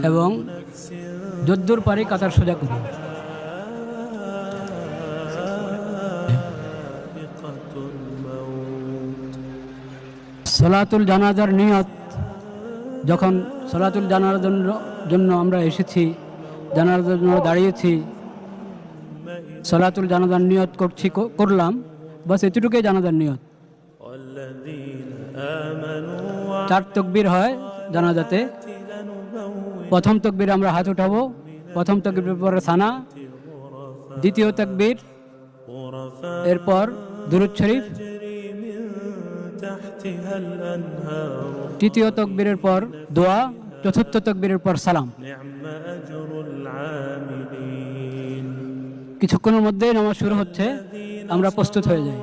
এবং যদ্দূর পারি কাতার সোজা করি। সলাতুল জানাজার নিয়ত, যখন সলাতুল জানাজার জন্য আমরা এসেছি, জানাজার জন্য দাঁড়িয়েছি, সলাতুল জানাজার নিয়ত করলাম, বাস এতটুকুই জানাজার নিয়ত। 4 তাকবীর হয় জানাজাতে। প্রথম তাকবীর আমরা হাত উঠাবো, প্রথম তাকবীর পরে সানা, দ্বিতীয় তাকবীর, এরপর দুরূদ শরীফ, তৃতীয় তাকবীরের পর দোয়া, চতুর্থ তাকবীরের পর সালাম। কিছুক্ষণের মধ্যেই নামাজ শুরু হচ্ছে, আমরা প্রস্তুত হয়ে যাই।